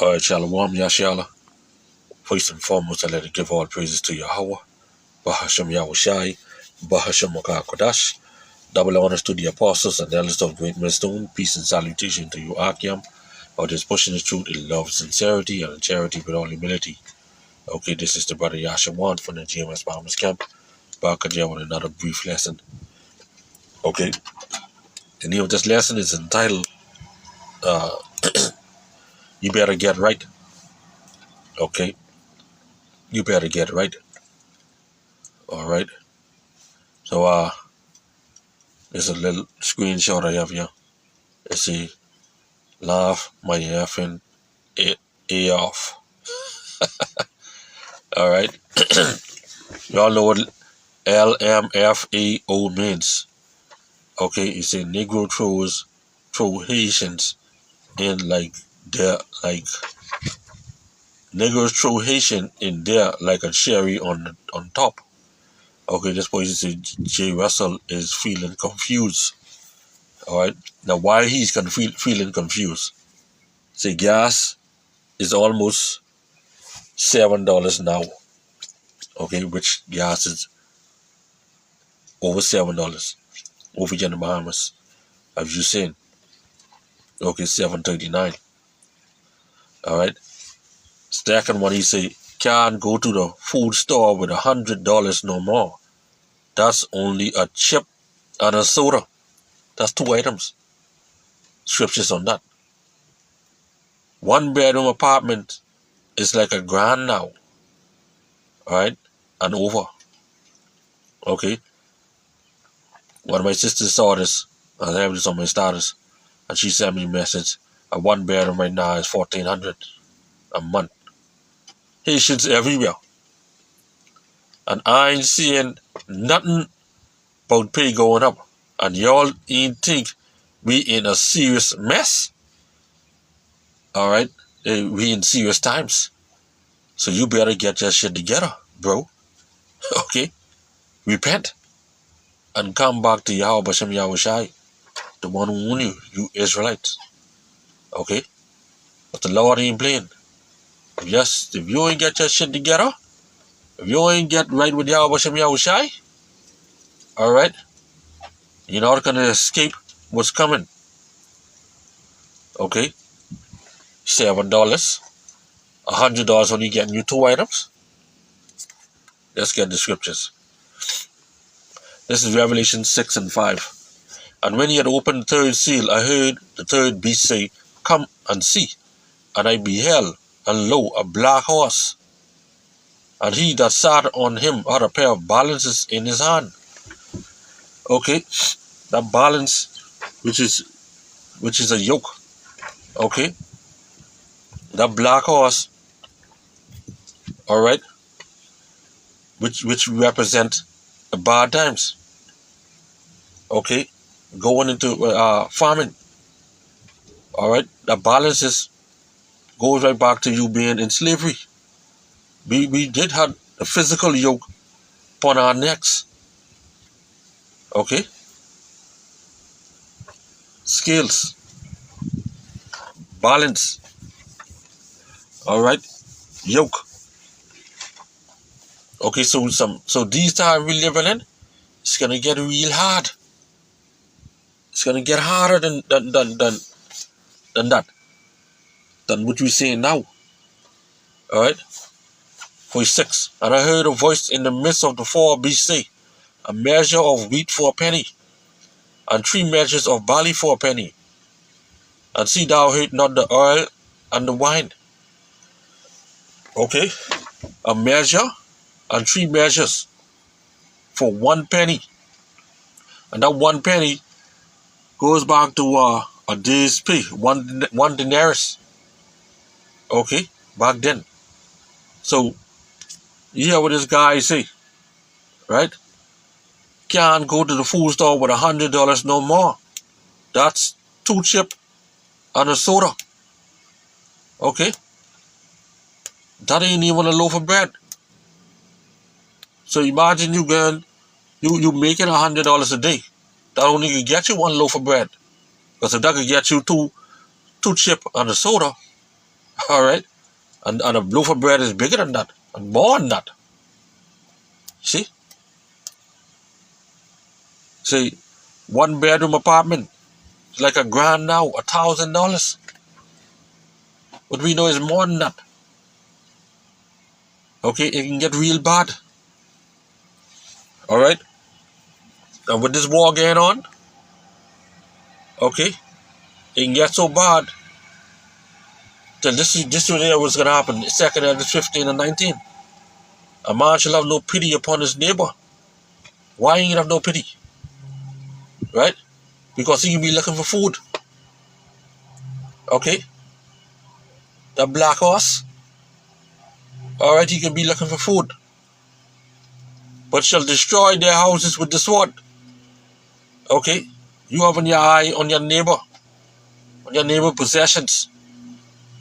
Alright, Shalom Yashala. First and foremost, I let it give all praises to Yahweh, Bahashem Yahushai, Bahashem Makah Kodash. Double honors to the apostles and elders of Great Millstone. Peace and salutation to you, Akim. Or just pushing the truth in love, sincerity, and charity with all humility. Okay, this is the brother Yashawan from the GMS Farmers Camp. Back again with another brief lesson. Okay, the name of this lesson is entitled, You Better Get Right. Okay, you better get right. Alright, so there's a little screenshot I have here. Let's see, laugh my effing A off. Alright, y'all know what LMFAO means. Okay, it's a Negro throw Haitians in Negroes throw Haitian in there like a cherry on top. Okay, this person said J. Russell is feeling confused. Alright, now why he's feeling confused? Say gas is almost $7 now. Okay, which gas is over $7 over here in the Bahamas. Have you seen? Okay, $7.39. Alright. Second one, he say can't go to the food store with $100 no more. That's only a chip and a soda. That's 2 items. Scriptures on that. 1 bedroom apartment is like $1,000 now. Alright? And over. Okay? One of my sisters saw this. I have this on my status. And she sent me a message. A 1 bedroom right now is $1,400 a month. Haitians everywhere. And I ain't seeing nothing about pay going up. And y'all ain't think we in a serious mess. Alright? We in serious times. So you better get your shit together, bro. Okay? Repent. And come back to Yahweh Bashem Yahushai, the one who won you, you Israelites. Okay? But the Lord ain't playing. Yes, if you ain't get your shit together, if you ain't get right with Yahweh Bashem Yahushai, alright, you're not going to escape what's coming. Okay? $7. $100 only getting you 2 items. Let's get the scriptures. This is Revelation 6 and 5. And when he had opened the 3rd seal, I heard the 3rd beast say, Come and see. And I beheld, and lo, a black horse. And he that sat on him had a pair of balances in his hand. Okay, that balance, which is a yoke. Okay, that black horse. All right, which represent the bad times. Okay, going into farming. All right, that balances goes right back to you being in slavery. We did have a physical yoke upon our necks. Okay, scales, balance. All right, yoke. Okay, so these times we living in, it's gonna get real hard. It's gonna get harder than what we saying now. All right. Verse 6. And I heard a voice in the midst of the 4 beasts say, A measure of wheat for a penny, and 3 measures of barley for a penny. And see thou hate not the oil and the wine. Okay, a measure and 3 measures for 1 penny. And that 1 penny goes back to a day's pay, one denarius. Okay, back then. So, you hear what this guy say, right? Can't go to the food store with $100 no more. That's 2 chips and a soda. Okay? That ain't even a loaf of bread. So imagine you making $100 a day. That only can get you 1 loaf of bread. Because if that could get you two chips and a soda, All right, and a loaf of bread is bigger than that and more than that. See, see, one bedroom apartment is like a grand now, $1,000. But we know is more than that. Okay, it can get real bad. All right, and with this war going on, okay, it can get so bad that this is what's gonna happen. Second and 15 and 19. A man shall have no pity upon his neighbor. Why ain't he have no pity? Right? Because he can be looking for food. Okay? The black horse. Alright, he can be looking for food. But shall destroy their houses with the sword. Okay? You having your eye on your neighbor. On your neighbor possessions.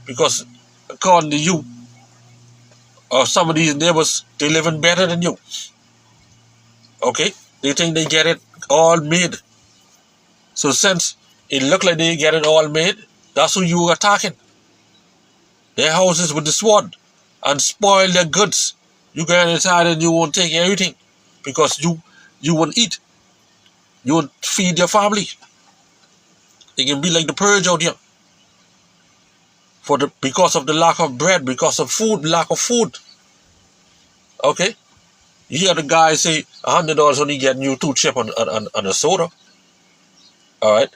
Because according to you, or some of these neighbors, they living better than you. Okay? They think they get it all made. So since it look like they get it all made, that's who you are attacking. Their houses with the sword and spoil their goods. You go inside and you won't take everything because you won't eat. You won't feed your family. It can be like the purge out here. Because of the lack of bread, because of food, lack of food. Okay? You hear the guy say $100 only getting you 2 chips on a soda. Alright?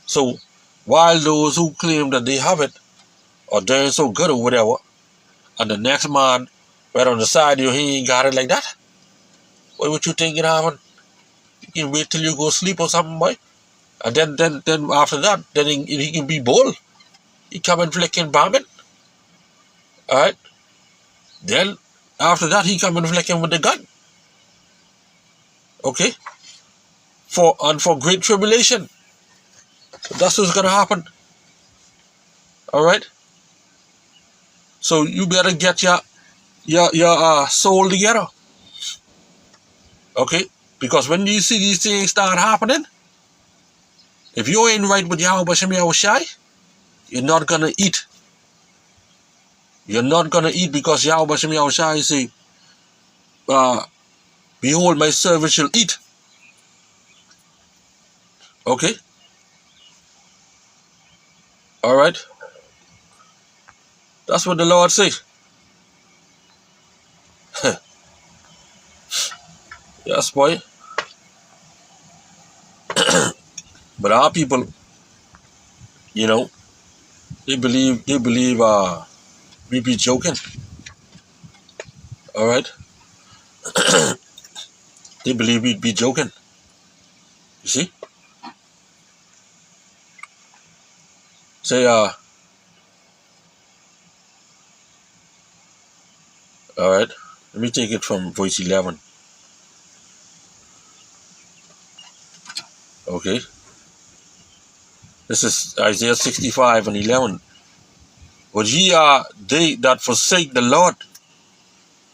So while those who claim that they have it are doing so good or whatever, and the next man right on the side of you, he ain't got it like that. What would you think it happen? You can wait till you go sleep or something, boy. And then after that, then he can be bold. He come and flicking bombing. Alright? Then after that he come and flicking with the gun. Okay? For great tribulation. So that's what's gonna happen. Alright? So you better get your soul together. Okay? Because when you see these things start happening, if you ain't right with Yahweh Shem Yahushai, you're not gonna eat. You're not gonna eat because Yahweh Shem Yahushai say, behold, my servant shall eat. Okay? Alright? That's what the Lord says. Yes, boy. But our people, you know, they believe we be joking. Alright? They believe we'd be joking. You see? Say, alright. Let me take it from verse 11. Okay? This is Isaiah 65 and 11. But ye are they that forsake the Lord,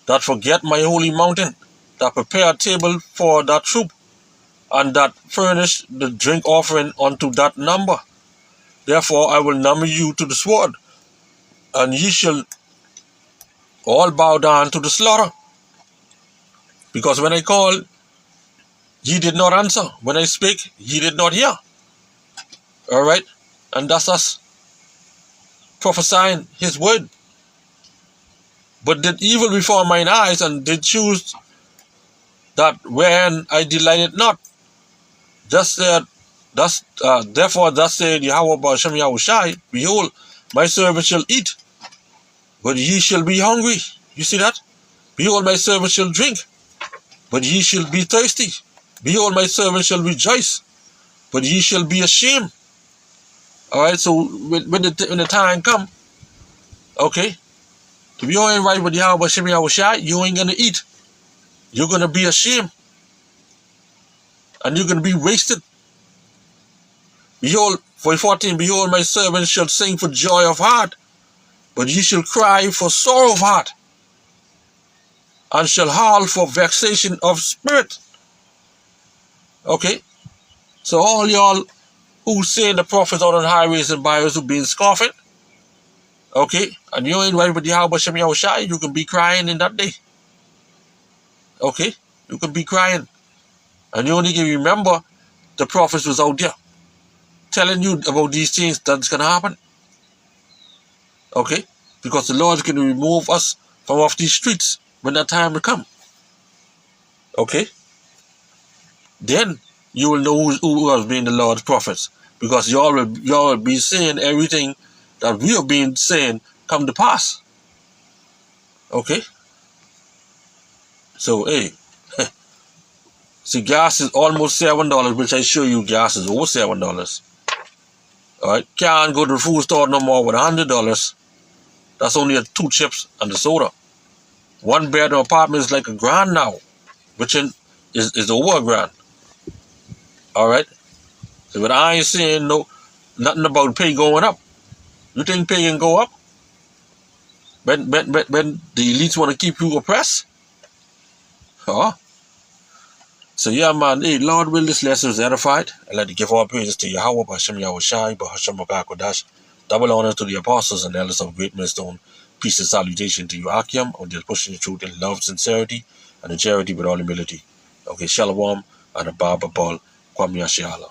that forget my holy mountain, that prepare a table for that troop, and that furnish the drink offering unto that number. Therefore I will number you to the sword, and ye shall all bow down to the slaughter. Because when I called, ye did not answer. When I spake, ye did not hear. Alright? And that's us prophesying his word. But did evil before mine eyes, and did choose that wherein I delighted not. Therefore thus said Yahweh Ba'ashem Yahushai, behold, my servant shall eat, but ye shall be hungry. You see that? Behold, my servant shall drink, but ye shall be thirsty. Behold, my servant shall rejoice, but ye shall be ashamed. Alright, so when the time come, okay, if you ain't right with Yahweh Ba'ashem Yahushai, you ain't gonna eat. You're gonna be ashamed. And you're gonna be wasted. Behold, for 14, behold, my servant shall sing for joy of heart, but ye shall cry for sorrow of heart, and shall howl for vexation of spirit. Okay? So all y'all who say the prophets out on highways and byways who been scoffing, Okay? And you ain't right with Yahweh Shem Yahushai, you can be crying in that day. Okay? You can be crying. And you only can remember the prophets was out there telling you about these things that's gonna happen. Okay? Because the Lord is gonna remove us from off these streets when that time will come. Okay? Then you will know who has been the Lord's prophets. Because y'all will be saying everything that we have been saying come to pass. Okay? So, hey, see, gas is almost $7, which I show you gas is over $7. Alright? Can't go to the food store no more with $100. That's only 2 chips and the soda. 1 bedroom apartment is like $1,000 now, which is over $1,000. Alright? So, but I ain't saying nothing about pay going up. You think pay can go up? When the elites want to keep you oppressed? Huh? So yeah, man, hey, Lord will this lesson is edified. And let me give all praises to Yahweh, Hashem Yahushai, Hashem Kodash. Double honor to the apostles and elders of Great Millstone. Peace and salutation to you, Akim, on just pushing the truth in love, sincerity, and in charity with all humility. Okay, Shalom, and a Baba Ball, Kwam Yashiala.